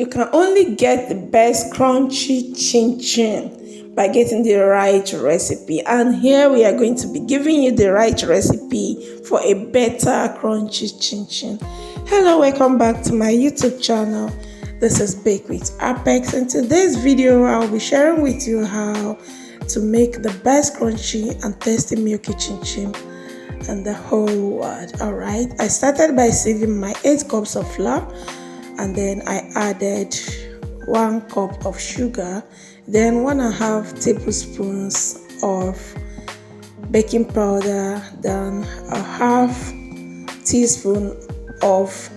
You can only get the best crunchy chin chin by getting the right recipe. And here we are going to be giving you the right recipe for a better crunchy chin chin. Hello, welcome back to my YouTube channel. This is Bake with Apex. In today's video, I'll be sharing with you how to make the best crunchy and tasty milky chin chin in the whole world. Alright, I started by sieving my 8 cups of flour, and then I added 1 cup of sugar, then 1.5 tablespoons of baking powder, then a half teaspoon of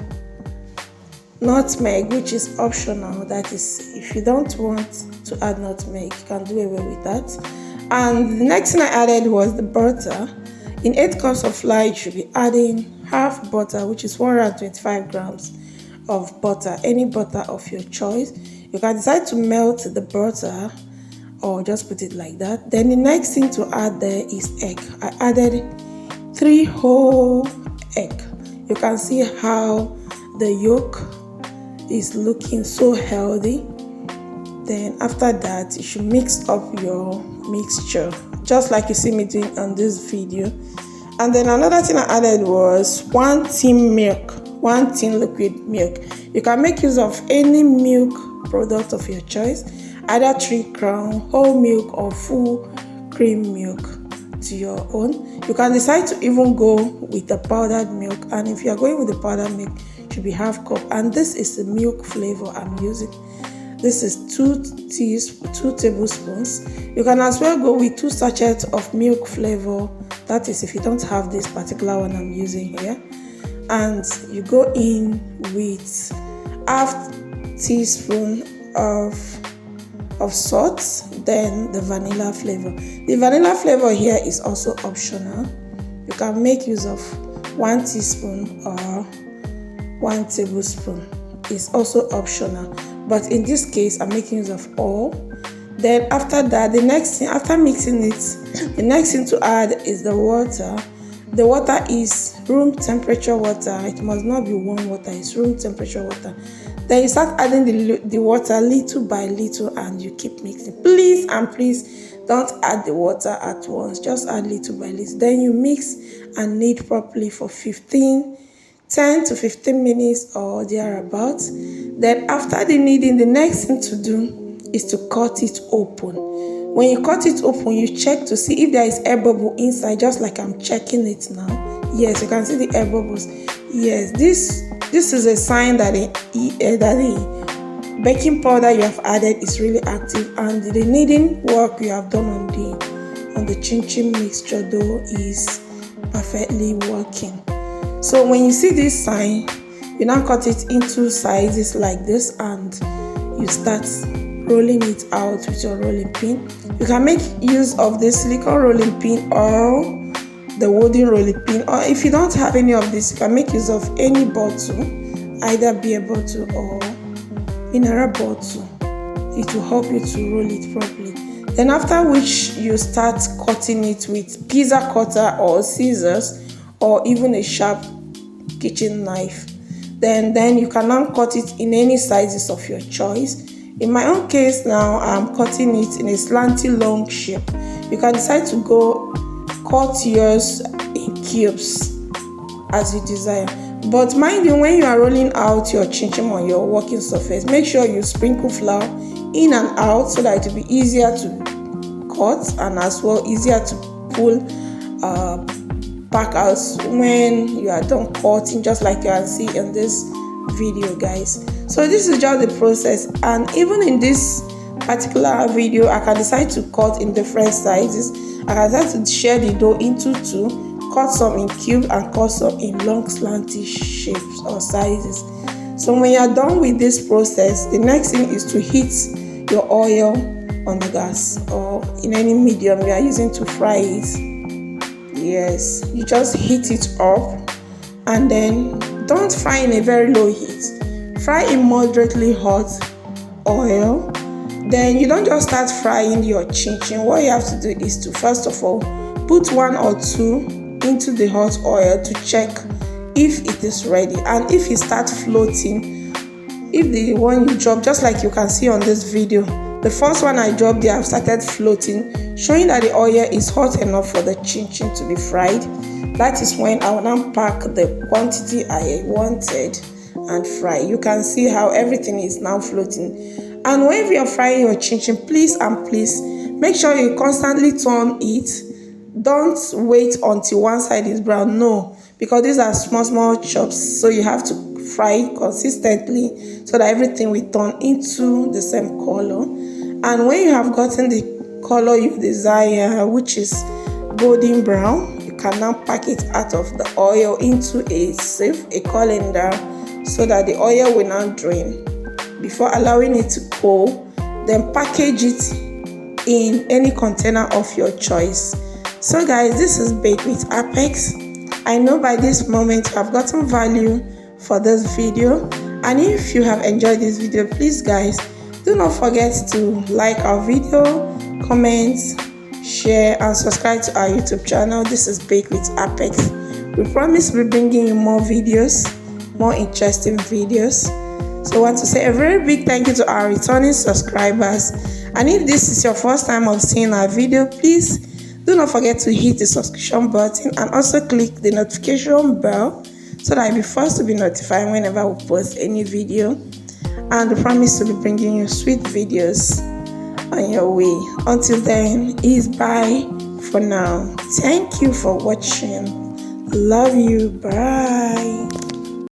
nutmeg, which is optional. That is, if you don't want to add nutmeg, you can do away with that. And the next thing I added was the butter. In 8 cups of flour, you should be adding half butter, which is 125 grams of butter, any butter of your choice. You can decide to melt the butter or just put it like that. Then the next thing to add there is egg. I added 3 whole egg. You can see how the yolk is looking so healthy. Then after that, you should mix up your mixture just like you see me doing on this video. And then another thing I added was 1 tin milk, 1 tin liquid milk. You can make use of any milk product of your choice, either 3 crown, whole milk, or full cream milk to your own. You can decide to even go with the powdered milk, and if you are going with the powdered milk, it should be half cup. And this is the milk flavor I'm using. This is 2 tablespoons. You can as well go with 2 sachets of milk flavor. That is, if you don't have this particular one I'm using here. And you go in with half teaspoon of salt, then the vanilla flavor. The vanilla flavor here is also optional. You can make use of 1 teaspoon or 1 tablespoon. It's also optional, but in this case I'm making use of all. Then after that, the next thing, after mixing it, the next thing to add is the water. The water is room temperature water. It must not be warm water, it's room temperature water. Then you start adding the water little by little, and you keep mixing. Please don't add the water at once, just add little by little. Then you mix and knead properly for 10 to 15 minutes or thereabouts. Then after the kneading, the next thing to do is to cut it open. When you cut it open, you check to see if there is air bubble inside, just like I'm checking it now. Yes, you can see the air bubbles. Yes, this is a sign that the baking powder you have added is really active, and the kneading work you have done on the chin chin mixture dough is perfectly working. So when you see this sign, you now cut it into sizes like this, and you start rolling it out with your rolling pin. You can make use of the silicone rolling pin or the wooden rolling pin, or if you don't have any of this, you can make use of any bottle, either beer bottle or mineral bottle. It will help you to roll it properly. Then after which, you start cutting it with pizza cutter or scissors, or even a sharp kitchen knife. Then you can now cut it in any sizes of your choice. In my own case now, I'm cutting it in a slanty long shape. You can decide to go cut yours in cubes as you desire. But mind you, when you are rolling out your chin chin on your working surface, make sure you sprinkle flour in and out so that it will be easier to cut, and as well easier to pull back out when you are done cutting, just like you can see in this video, guys. So this is just the process, and even in this particular video, I can decide to cut in different sizes. I can decide to share the dough into 2, cut some in cube and cut some in long slanty shapes or sizes. So when you are done with this process, the next thing is to heat your oil on the gas or in any medium you are using to fry it. Yes, you just heat it up, and then don't fry in a very low heat. Fry in moderately hot oil. Then you don't just start frying your chin chin. What you have to do is to first of all put 1 or 2 into the hot oil to check if it is ready, and if it starts floating, if the one you drop, just like you can see on this video, the first one I dropped, they have started floating, showing that the oil is hot enough for the chin chin to be fried. That is when I will now pack the quantity I wanted and fry. You can see how everything is now floating. And when you're frying your chin chin, please make sure you constantly turn it. Don't wait until one side is brown. No, because these are small chops, so you have to fry consistently so that everything will turn into the same color. And when you have gotten the color you desire, which is golden brown, you can now pack it out of the oil into a colander, so that the oil will not drain. Before allowing it to cool, then package it in any container of your choice. So guys, this is Baked with Apex. I know by this moment you have gotten value for this video, and if you have enjoyed this video, please guys, do not forget to like our video, comment, share and subscribe to our YouTube channel. This is Baked with Apex. We promise we'll be bringing you more videos, more interesting videos. So I want to say a very big thank you to our returning subscribers, and if this is your first time of seeing our video, please do not forget to hit the subscription button and also click the notification bell so that you'll be first to be notified whenever we post any video. And we promise to be bringing you sweet videos on your way. Until then, is bye for now. Thank you for watching. Love you. Bye.